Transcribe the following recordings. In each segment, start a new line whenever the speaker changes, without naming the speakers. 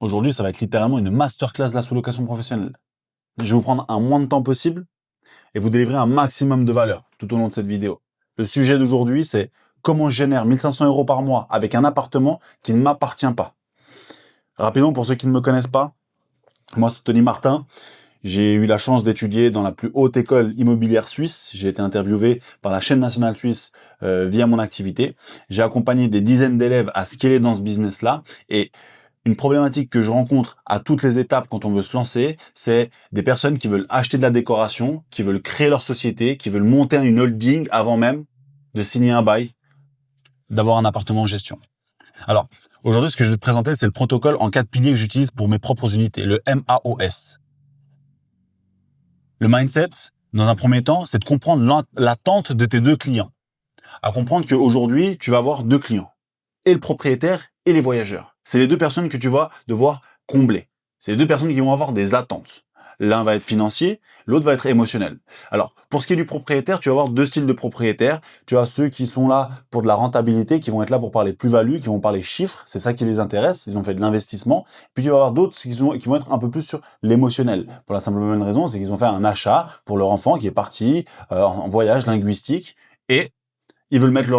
Aujourd'hui, ça va être littéralement une masterclass de la sous-location professionnelle. Je vais vous prendre un moins de temps possible et vous délivrer un maximum de valeur tout au long de cette vidéo. Le sujet d'aujourd'hui, c'est comment je génère 1500 € par mois avec un appartement qui ne m'appartient pas. Rapidement, pour ceux qui ne me connaissent pas, moi c'est Tony Martin. J'ai eu la chance d'étudier dans la plus haute école immobilière suisse. J'ai été interviewé par la chaîne nationale suisse via mon activité. J'ai accompagné des dizaines d'élèves à scaler dans ce business-là. Et une problématique que je rencontre à toutes les étapes quand on veut se lancer, c'est des personnes qui veulent acheter de la décoration, qui veulent créer leur société, qui veulent monter une holding avant même de signer un bail, d'avoir un appartement en gestion. Alors, aujourd'hui, ce que je vais te présenter, c'est le protocole en 4 piliers que j'utilise pour mes propres unités, le MAOS. Le mindset, dans un premier temps, c'est de comprendre l'attente de tes deux clients. À comprendre qu'aujourd'hui, tu vas avoir deux clients, et le propriétaire et les voyageurs. C'est les deux personnes que tu vas devoir combler. C'est les deux personnes qui vont avoir des attentes. L'un va être financier, l'autre va être émotionnel. Alors, pour ce qui est du propriétaire, tu vas avoir deux styles de propriétaires. Tu as ceux qui sont là pour de la rentabilité, qui vont être là pour parler plus-value, qui vont parler chiffres, c'est ça qui les intéresse, ils ont fait de l'investissement. Puis tu vas avoir d'autres qui vont être un peu plus sur l'émotionnel. Pour la simple bonne raison, c'est qu'ils ont fait un achat pour leur enfant qui est parti en voyage linguistique et ils veulent mettre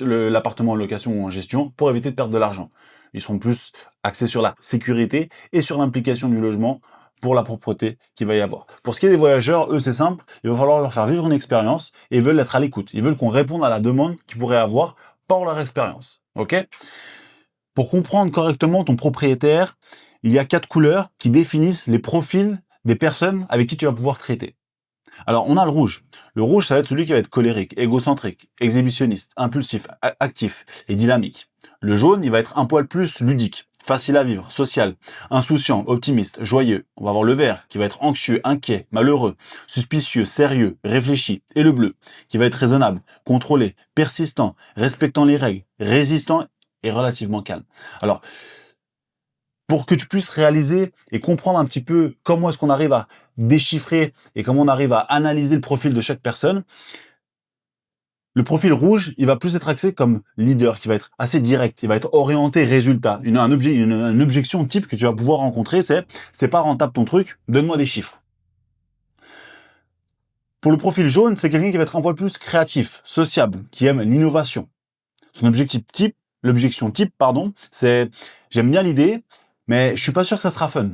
l'appartement en location ou en gestion pour éviter de perdre de l'argent. Ils sont plus axés sur la sécurité et sur l'implication du logement pour la propreté qu'il va y avoir. Pour ce qui est des voyageurs, eux, c'est simple. Il va falloir leur faire vivre une expérience et ils veulent être à l'écoute. Ils veulent qu'on réponde à la demande qu'ils pourraient avoir par leur expérience. OK ? Pour comprendre correctement ton propriétaire, il y a 4 couleurs qui définissent les profils des personnes avec qui tu vas pouvoir traiter. Alors, on a le rouge. Le rouge, ça va être celui qui va être colérique, égocentrique, exhibitionniste, impulsif, actif et dynamique. Le jaune, il va être un poil plus ludique, facile à vivre, social, insouciant, optimiste, joyeux. On va avoir le vert, qui va être anxieux, inquiet, malheureux, suspicieux, sérieux, réfléchi. Et le bleu, qui va être raisonnable, contrôlé, persistant, respectant les règles, résistant et relativement calme. Alors, pour que tu puisses réaliser et comprendre un petit peu comment est-ce qu'on arrive à déchiffrer et comment on arrive à analyser le profil de chaque personne, le profil rouge, il va plus être axé comme leader, qui va être assez direct, il va être orienté résultat. Une objection type que tu vas pouvoir rencontrer, c'est pas rentable ton truc, donne-moi des chiffres. Pour le profil jaune, c'est quelqu'un qui va être un poil plus créatif, sociable, qui aime l'innovation. Son l'objection type, c'est j'aime bien l'idée, mais je suis pas sûr que ça sera fun.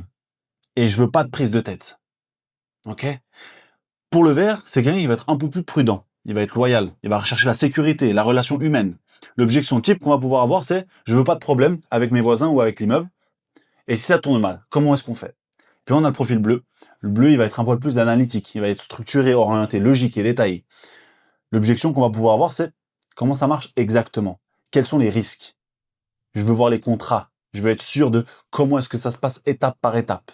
Et je veux pas de prise de tête. Ok ? Pour le vert, c'est quelqu'un qui va être un peu plus prudent. Il va être loyal. Il va rechercher la sécurité, la relation humaine. L'objection type qu'on va pouvoir avoir, c'est je veux pas de problème avec mes voisins ou avec l'immeuble. Et si ça tourne mal, comment est-ce qu'on fait ? Puis on a le profil bleu. Le bleu, il va être un poil plus analytique. Il va être structuré, orienté, logique et détaillé. L'objection qu'on va pouvoir avoir, c'est comment ça marche exactement ? Quels sont les risques ? Je veux voir les contrats. Je veux être sûr de comment est-ce que ça se passe étape par étape.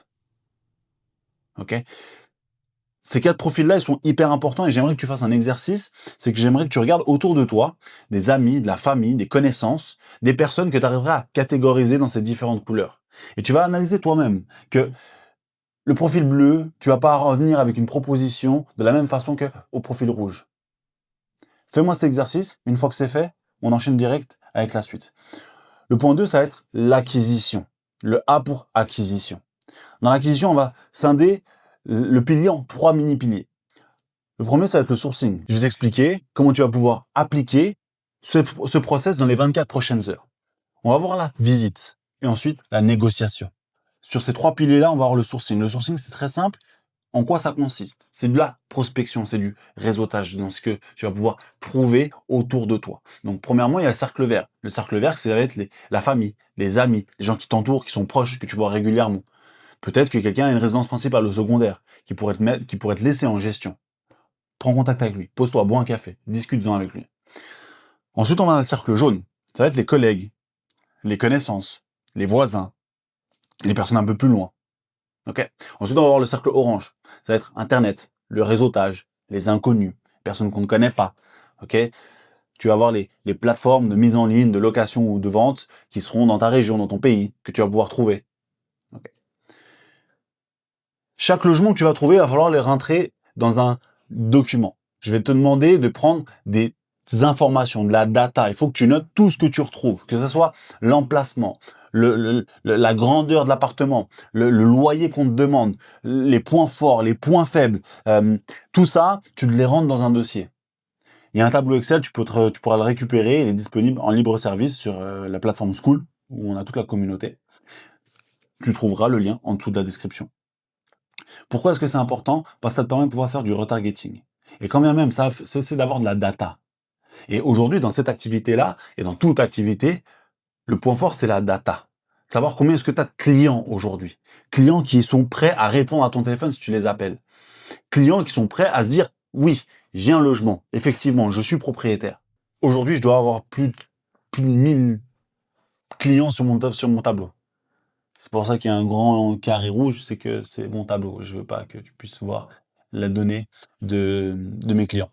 Ok ? Ces 4 profils-là, ils sont hyper importants et j'aimerais que tu fasses un exercice, c'est que j'aimerais que tu regardes autour de toi des amis, de la famille, des connaissances, des personnes que tu arriveras à catégoriser dans ces différentes couleurs. Et tu vas analyser toi-même que le profil bleu, tu vas pas revenir avec une proposition de la même façon que au profil rouge. Fais-moi cet exercice, une fois que c'est fait, on enchaîne direct avec la suite. Le point 2, ça va être l'acquisition. Le A pour acquisition. Dans l'acquisition, on va scinder le pilier en 3 mini-piliers. Le premier, ça va être le sourcing. Je vais t'expliquer comment tu vas pouvoir appliquer ce process dans les 24 prochaines heures. On va voir la visite et ensuite la négociation. Sur ces 3 piliers-là, on va voir le sourcing. Le sourcing, c'est très simple. En quoi ça consiste ? C'est de la prospection, c'est du réseautage, dans ce que tu vas pouvoir prouver autour de toi. Donc, premièrement, il y a le cercle vert. Le cercle vert, ça va être la famille, les amis, les gens qui t'entourent, qui sont proches, que tu vois régulièrement. Peut-être que quelqu'un a une résidence principale ou secondaire qui pourrait te laisser en gestion. Prends contact avec lui, pose-toi, bois un café, discute-en avec lui. Ensuite, on va dans le cercle jaune. Ça va être les collègues, les connaissances, les voisins, les personnes un peu plus loin. Ok ? Ensuite, on va avoir le cercle orange. Ça va être Internet, le réseautage, les inconnus, personnes qu'on ne connaît pas. Ok ? Tu vas avoir les plateformes de mise en ligne, de location ou de vente qui seront dans ta région, dans ton pays, que tu vas pouvoir trouver. Okay. Chaque logement que tu vas trouver, il va falloir les rentrer dans un document. Je vais te demander de prendre des informations, de la data. Il faut que tu notes tout ce que tu retrouves, que ce soit l'emplacement, la grandeur de l'appartement, le loyer qu'on te demande, les points forts, les points faibles, tout ça, tu te les rentres dans un dossier. Il y a un tableau Excel, tu pourras le récupérer, il est disponible en libre service sur la plateforme School, où on a toute la communauté. Tu trouveras le lien en dessous de la description. Pourquoi est-ce que c'est important? Parce que ça te permet de pouvoir faire du retargeting. Et quand bien même, ça, c'est d'avoir de la data. Et aujourd'hui, dans cette activité-là, et dans toute activité, le point fort, c'est la data. Savoir combien est-ce que tu as de clients aujourd'hui. Clients qui sont prêts à répondre à ton téléphone si tu les appelles. Clients qui sont prêts à se dire, oui, j'ai un logement. Effectivement, je suis propriétaire. Aujourd'hui, je dois avoir plus de 1000 clients sur mon tableau. C'est pour ça qu'il y a un grand carré rouge, c'est que c'est mon tableau. Je veux pas que tu puisses voir la donnée de mes clients.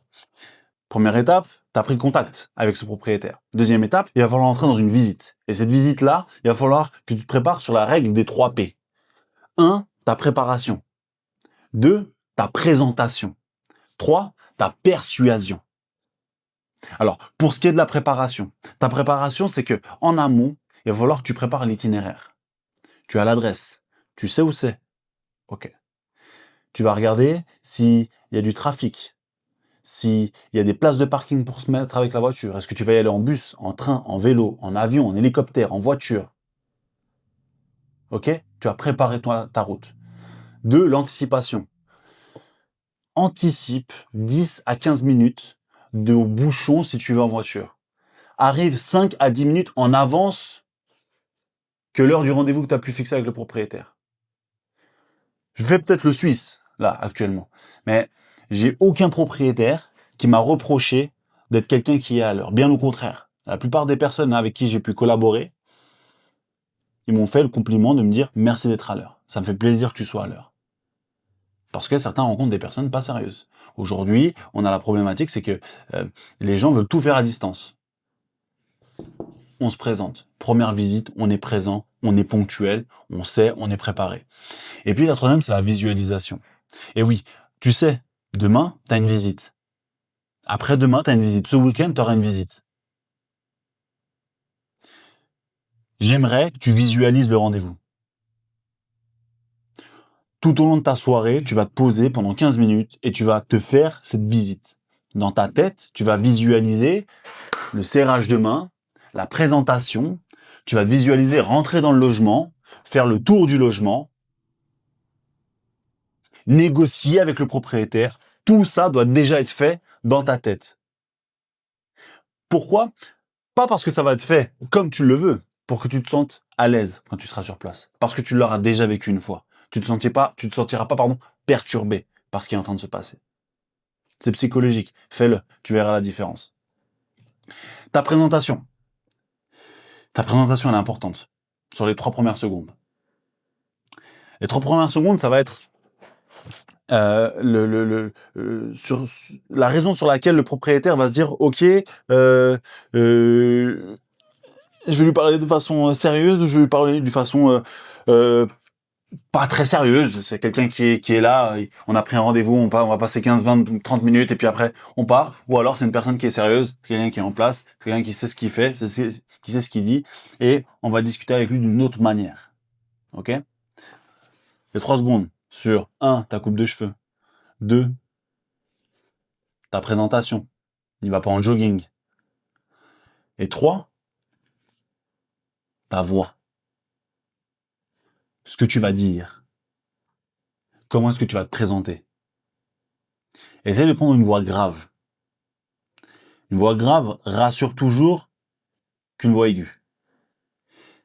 Première étape, tu as pris contact avec ce propriétaire. Deuxième étape, il va falloir entrer dans une visite. Et cette visite-là, il va falloir que tu te prépares sur la règle des 3 P. 1, ta préparation. 2, ta présentation. 3, ta persuasion. Alors, pour ce qui est de la préparation, ta préparation, c'est que en amont, il va falloir que tu prépares l'itinéraire. Tu as l'adresse, tu sais où c'est. Ok. Tu vas regarder s'il y a du trafic, s'il y a des places de parking pour se mettre avec la voiture. Est-ce que tu vas y aller en bus, en train, en vélo, en avion, en hélicoptère, en voiture? Ok? Tu vas préparer ta route. 2, l'anticipation. Anticipe 10 à 15 minutes de bouchon si tu vas en voiture. Arrive 5 à 10 minutes en avance que l'heure du rendez-vous que tu as pu fixer avec le propriétaire. Je fais peut-être le Suisse, là, actuellement. Mais j'ai aucun propriétaire qui m'a reproché d'être quelqu'un qui est à l'heure. Bien au contraire. La plupart des personnes avec qui j'ai pu collaborer, ils m'ont fait le compliment de me dire merci d'être à l'heure. Ça me fait plaisir que tu sois à l'heure. Parce que certains rencontrent des personnes pas sérieuses. Aujourd'hui, on a la problématique, c'est que les gens veulent tout faire à distance. On se présente. Première visite, on est présent, on est ponctuel, on sait, on est préparé. Et puis la troisième, c'est la visualisation. Et oui, tu sais, demain, tu as une visite. Après-demain, tu as une visite. Ce week-end, tu auras une visite. J'aimerais que tu visualises le rendez-vous. Tout au long de ta soirée, tu vas te poser pendant 15 minutes et tu vas te faire cette visite. Dans ta tête, tu vas visualiser le serrage de main, la présentation, tu vas te visualiser rentrer dans le logement, faire le tour du logement, négocier avec le propriétaire. Tout ça doit déjà être fait dans ta tête. Pourquoi? Pas parce que ça va être fait comme tu le veux, pour que tu te sentes à l'aise quand tu seras sur place. Parce que tu l'auras déjà vécu une fois. Tu te sentiras pas, perturbé par ce qui est en train de se passer. C'est psychologique. Fais-le. Tu verras la différence. Ta présentation. Ta présentation, elle est importante. Sur les 3 premières secondes. Les 3 premières secondes, ça va être sur la raison sur laquelle le propriétaire va se dire ok, je vais lui parler de façon sérieuse ou je vais lui parler de façon pas très sérieuse. C'est quelqu'un qui est là, on a pris un rendez-vous, on va passer 15, 20, 30 minutes et puis après on part. Ou alors c'est une personne qui est sérieuse, quelqu'un qui est en place, quelqu'un qui sait ce qu'il fait, qui sait ce qu'il dit et on va discuter avec lui d'une autre manière. Ok? Les 3 secondes sur 1, ta coupe de cheveux. 2, ta présentation. Il va pas en jogging. Et 3, ta voix. Ce que tu vas dire. Comment est-ce que tu vas te présenter? Essaye de prendre une voix grave. Une voix grave rassure toujours qu'une voix aiguë.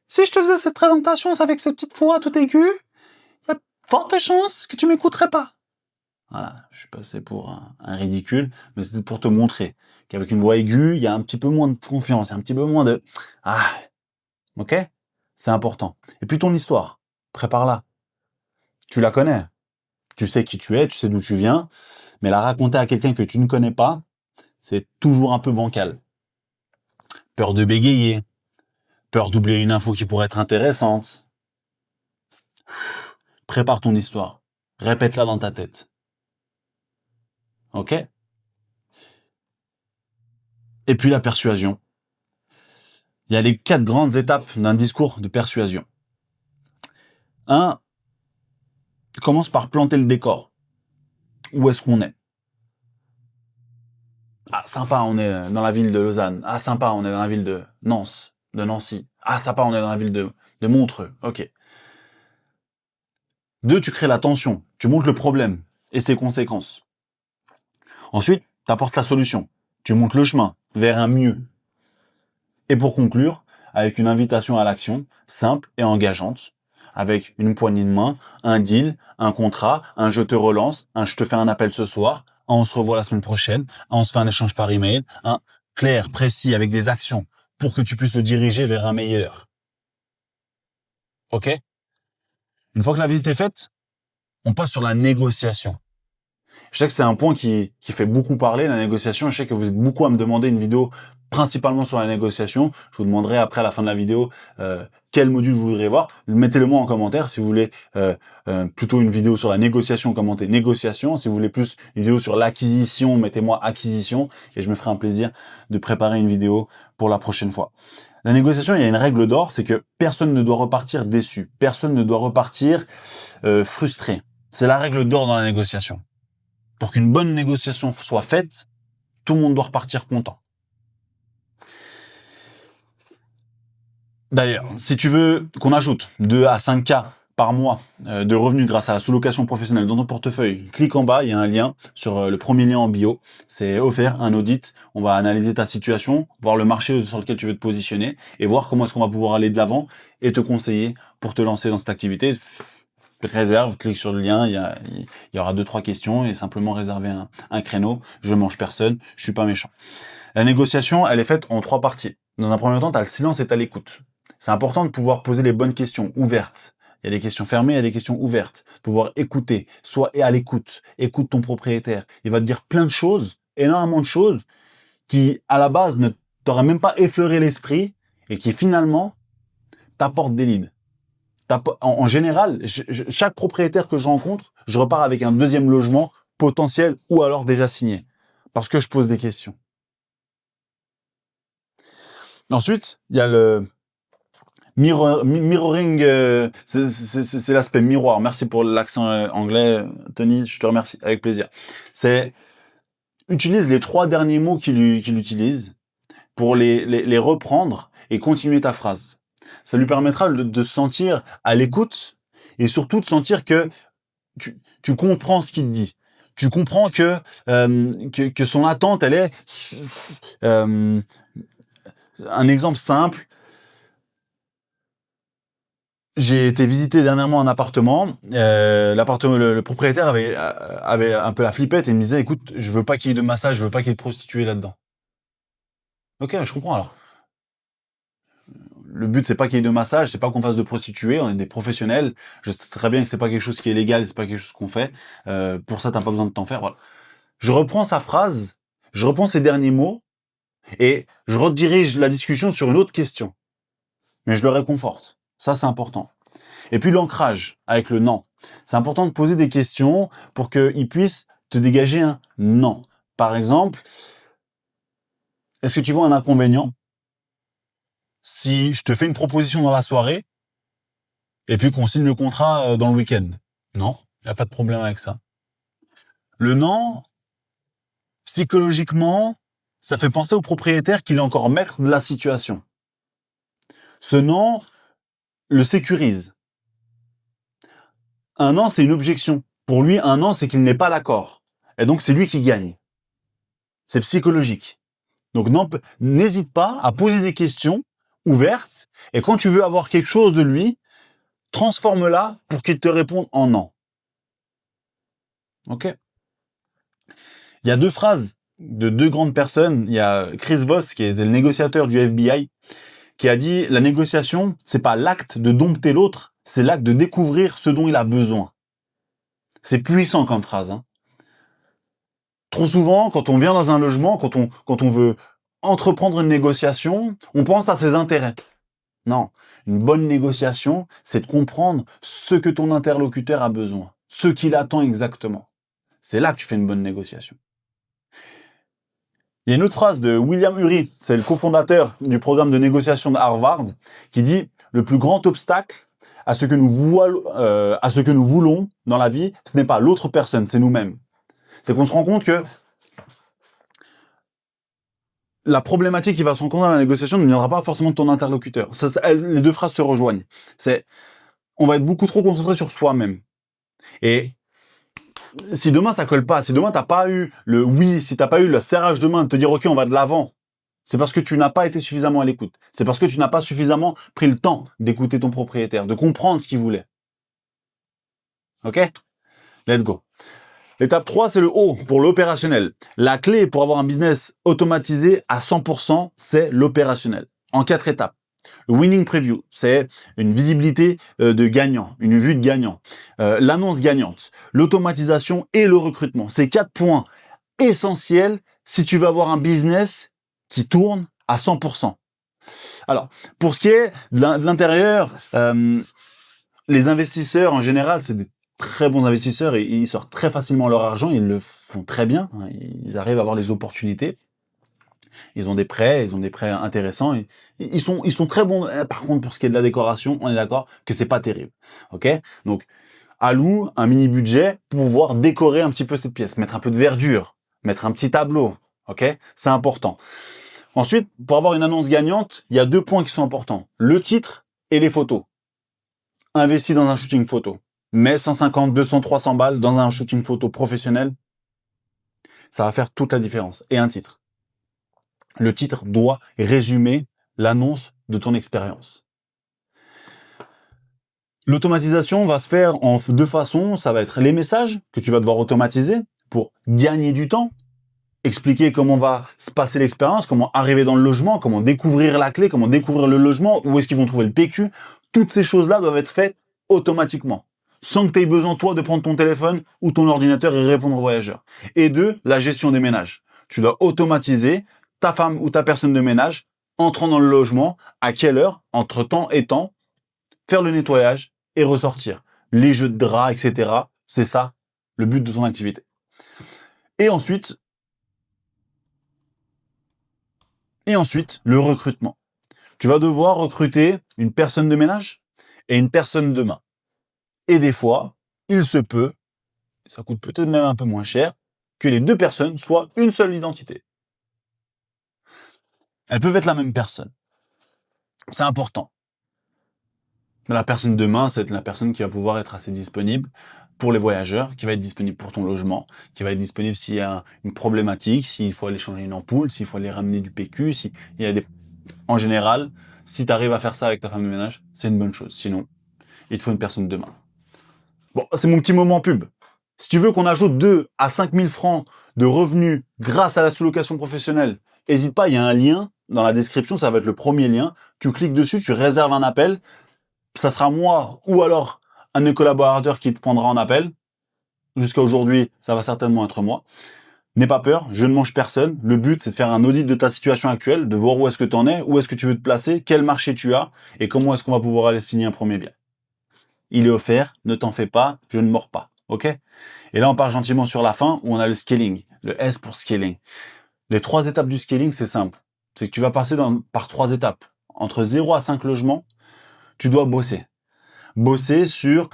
Si je te faisais cette présentation avec cette petite voix toute aiguë, il y a forte chance que tu m'écouterais pas. Voilà, je suis passé pour un ridicule, mais c'était pour te montrer qu'avec une voix aiguë, il y a un petit peu moins de confiance, il y a un petit peu moins de... Ah, ok? C'est important. Et puis ton histoire, prépare-la. Tu la connais. Tu sais qui tu es, tu sais d'où tu viens, mais la raconter à quelqu'un que tu ne connais pas, c'est toujours un peu bancal. Peur de bégayer, peur d'oublier une info qui pourrait être intéressante. Prépare ton histoire. Répète-la dans ta tête. Ok? Et puis la persuasion. Il y a les 4 grandes étapes d'un discours de persuasion. 1. Commence par planter le décor. Où est-ce qu'on est? Ah, sympa, on est dans la ville de Lausanne. Ah, sympa, on est dans la ville de Nancy. Ah, sympa, on est dans la ville de Montreux. Ok. 2, tu crées la tension. Tu montres le problème et ses conséquences. Ensuite, tu apportes la solution. Tu montres le chemin vers un mieux. Et pour conclure, avec une invitation à l'action simple et engageante, avec une poignée de main, un deal, un contrat, un je te relance, un je te fais un appel ce soir, un on se revoit la semaine prochaine, un on se fait un échange par email, un clair, précis, avec des actions, pour que tu puisses le diriger vers un meilleur. Ok? Une fois que la visite est faite, on passe sur la négociation. Je sais que c'est un point qui fait beaucoup parler, la négociation. Je sais que vous êtes beaucoup à me demander une vidéo principalement sur la négociation. Je vous demanderai après à la fin de la vidéo quel module vous voudrez voir. Mettez-le moi en commentaire si vous voulez plutôt une vidéo sur la négociation, commentez négociation. Si vous voulez plus une vidéo sur l'acquisition, mettez-moi acquisition et je me ferai un plaisir de préparer une vidéo pour la prochaine fois. La négociation, il y a une règle d'or, c'est que personne ne doit repartir déçu. Personne ne doit repartir frustré. C'est la règle d'or dans la négociation. Pour qu'une bonne négociation soit faite, tout le monde doit repartir content. D'ailleurs, si tu veux qu'on ajoute 2 à 5K par mois de revenus grâce à la sous-location professionnelle dans ton portefeuille, clique en bas, il y a un lien sur le premier lien en bio. C'est offert, un audit. On va analyser ta situation, voir le marché sur lequel tu veux te positionner et voir comment est-ce qu'on va pouvoir aller de l'avant et te conseiller pour te lancer dans cette activité. Réserve, clique sur le lien, il y aura 2-3 questions et simplement réserver un créneau. Je mange personne, je suis pas méchant. La négociation, elle est faite en 3 parties. Dans un premier temps, tu as le silence et tu as l'écoute. C'est important de pouvoir poser les bonnes questions, ouvertes. Il y a des questions fermées, il y a des questions ouvertes. Pouvoir écouter, soit à l'écoute. Écoute ton propriétaire. Il va te dire plein de choses, énormément de choses, qui, à la base, ne t'auraient même pas effleuré l'esprit et qui, finalement, t'apportent des leads. En général, chaque propriétaire que je rencontre, je repars avec un deuxième logement potentiel ou alors déjà signé. Parce que je pose des questions. Ensuite, il y a le mirroring, c'est l'aspect miroir. Merci pour l'accent anglais, Tony, je te remercie, avec plaisir. C'est utilise les 3 derniers mots qu'il utilise pour les reprendre et continuer ta phrase. Ça lui permettra de se sentir à l'écoute et surtout de sentir que tu comprends ce qu'il te dit. Tu comprends que son attente, elle est... un exemple simple. J'ai été visiter dernièrement un appartement. L'appartement, le propriétaire avait un peu la flippette et me disait, écoute, je veux pas qu'il y ait de massage, je veux pas qu'il y ait de prostituées là-dedans. Ok, je comprends alors. Le but, c'est pas qu'il y ait de massage, c'est pas qu'on fasse de prostituées, on est des professionnels. Je sais très bien que c'est pas quelque chose qui est légal, c'est pas quelque chose qu'on fait. Pour ça, t'as pas besoin de t'en faire. Voilà. Je reprends sa phrase, je reprends ses derniers mots et je redirige la discussion sur une autre question. Mais je le réconforte. Ça, c'est important. Et puis l'ancrage avec le non. C'est important de poser des questions pour qu'il puisse te dégager un non. Par exemple, est-ce que tu vois un inconvénient si je te fais une proposition dans la soirée et puis qu'on signe le contrat dans le week-end? Non, il n'y a pas de problème avec ça. Le non, psychologiquement, ça fait penser au propriétaire qu'il est encore maître de la situation. Ce non le sécurise. Un non, c'est une objection. Pour lui, un non, c'est qu'il n'est pas d'accord. Et donc, c'est lui qui gagne. C'est psychologique. Donc, n'hésite pas à poser des questions ouvertes. Et quand tu veux avoir quelque chose de lui, transforme-la pour qu'il te réponde en non. Ok? Il y a 2 phrases de 2 grandes personnes. Il y a Chris Voss, qui est le négociateur du FBI, qui a dit « La négociation, c'est pas l'acte de dompter l'autre, c'est l'acte de découvrir ce dont il a besoin. » C'est puissant comme phrase. Hein. Trop souvent, quand on vient dans un logement, quand on veut entreprendre une négociation, on pense à ses intérêts. Non, une bonne négociation, c'est de comprendre ce que ton interlocuteur a besoin, ce qu'il attend exactement. C'est là que tu fais une bonne négociation. Il y a une autre phrase de William Ury, c'est le cofondateur du programme de négociation de Harvard, qui dit « Le plus grand obstacle à ce que nous voulons dans la vie, ce n'est pas l'autre personne, c'est nous-mêmes. » C'est qu'on se rend compte que la problématique qui va se rencontrer dans la négociation ne viendra pas forcément de ton interlocuteur. Les deux phrases se rejoignent. On va être beaucoup trop concentré sur soi-même. Et si demain ça colle pas, si demain t'as pas eu le oui, si t'as pas eu le serrage de main de te dire ok on va de l'avant, c'est parce que tu n'as pas été suffisamment à l'écoute. C'est parce que tu n'as pas suffisamment pris le temps d'écouter ton propriétaire, de comprendre ce qu'il voulait. Ok? Let's go. L'étape 3, c'est le O pour l'opérationnel. La clé pour avoir un business automatisé à 100%, c'est l'opérationnel. En 4 étapes. Le winning preview, c'est une visibilité de gagnant, une vue de gagnant. L'annonce gagnante, l'automatisation et le recrutement. C'est 4 points essentiels si tu veux avoir un business qui tourne à 100%. Alors, pour ce qui est de l'intérieur, les investisseurs en général, c'est des très bons investisseurs et ils sortent très facilement leur argent, ils le font très bien, hein, ils arrivent à avoir les opportunités. Ils ont des prêts intéressants. Et ils sont très bons. Par contre, pour ce qui est de la décoration, on est d'accord que c'est pas terrible. Ok? Donc, alloue un mini budget pour pouvoir décorer un petit peu cette pièce, mettre un peu de verdure, mettre un petit tableau. Ok? C'est important. Ensuite, pour avoir une annonce gagnante, il y a 2 points qui sont importants. Le titre et les photos. Investis dans un shooting photo. Mets 150, 200, 300 balles dans un shooting photo professionnel. Ça va faire toute la différence. Et un titre. Le titre doit résumer l'annonce de ton expérience. L'automatisation va se faire en 2 façons. Ça va être les messages que tu vas devoir automatiser pour gagner du temps, expliquer comment va se passer l'expérience, comment arriver dans le logement, comment découvrir la clé, comment découvrir le logement, où est-ce qu'ils vont trouver le PQ. Toutes ces choses-là doivent être faites automatiquement, sans que tu aies besoin, toi, de prendre ton téléphone ou ton ordinateur et répondre aux voyageurs. Et 2, la gestion des ménages. Tu dois automatiser ta femme ou ta personne de ménage entrant dans le logement, à quelle heure, entre temps et temps, faire le nettoyage et ressortir. Les jeux de draps, etc. C'est ça, le but de ton activité. Et ensuite, le recrutement. Tu vas devoir recruter une personne de ménage et une personne de main. Et des fois, il se peut, ça coûte peut-être même un peu moins cher, que les 2 personnes soient une seule identité. Elles peuvent être la même personne. C'est important. La personne de main, c'est la personne qui va pouvoir être assez disponible pour les voyageurs, qui va être disponible pour ton logement, qui va être disponible s'il y a une problématique, s'il faut aller changer une ampoule, s'il faut aller ramener du PQ, En général, si tu arrives à faire ça avec ta femme de ménage, c'est une bonne chose. Sinon, il te faut une personne de main. Bon, c'est mon petit moment pub. Si tu veux qu'on ajoute 2 à 5 000 francs de revenus grâce à la sous-location professionnelle, n'hésite pas, il y a un lien dans la description, ça va être le premier lien. Tu cliques dessus, tu réserves un appel. Ça sera moi ou alors un de mes collaborateurs qui te prendra en appel. Jusqu'à aujourd'hui, ça va certainement être moi. N'aie pas peur, je ne mange personne. Le but, c'est de faire un audit de ta situation actuelle, de voir où est-ce que tu en es, où est-ce que tu veux te placer, quel marché tu as et comment est-ce qu'on va pouvoir aller signer un premier bien. Il est offert, ne t'en fais pas, je ne mords pas. Ok? Et là, on part gentiment sur la fin où on a le scaling. Le S pour scaling. Les 3 étapes du scaling, c'est simple. C'est que tu vas passer par 3 étapes. Entre 0 à 5 logements, tu dois bosser. Bosser sur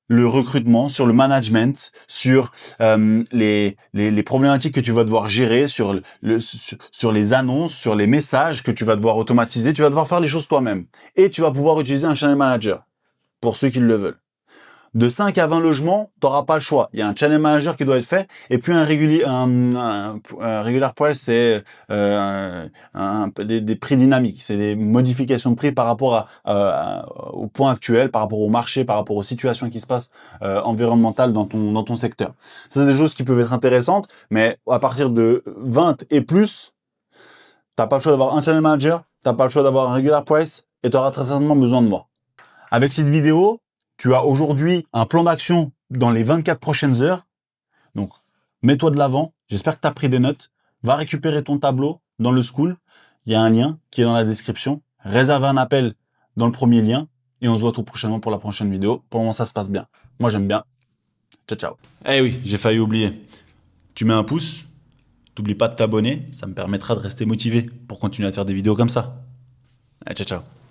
le recrutement, sur le management, sur les problématiques que tu vas devoir gérer, sur les annonces, sur les messages que tu vas devoir automatiser. Tu vas devoir faire les choses toi-même. Et tu vas pouvoir utiliser un channel manager, pour ceux qui le veulent. De 5 à 20 logements, tu n'auras pas le choix. Il y a un channel manager qui doit être fait, et puis un regular price, c'est des prix dynamiques. C'est des modifications de prix par rapport au point actuel, par rapport au marché, par rapport aux situations qui se passent environnementales dans ton secteur. Ça, c'est des choses qui peuvent être intéressantes, mais à partir de 20 et plus, t'as pas le choix d'avoir un channel manager, t'as pas le choix d'avoir un regular price, et tu auras très certainement besoin de moi. Avec cette vidéo, tu as aujourd'hui un plan d'action dans les 24 prochaines heures. Donc, mets-toi de l'avant. J'espère que tu as pris des notes. Va récupérer ton tableau dans le school. Il y a un lien qui est dans la description. Réserve un appel dans le premier lien. Et on se voit tout prochainement pour la prochaine vidéo. Pour le moment, ça se passe bien. Moi, j'aime bien. Ciao, ciao. Eh oui, j'ai failli oublier. Tu mets un pouce, T'oublies pas de t'abonner, ça me permettra de rester motivé pour continuer à faire des vidéos comme ça. Allez, ciao, ciao.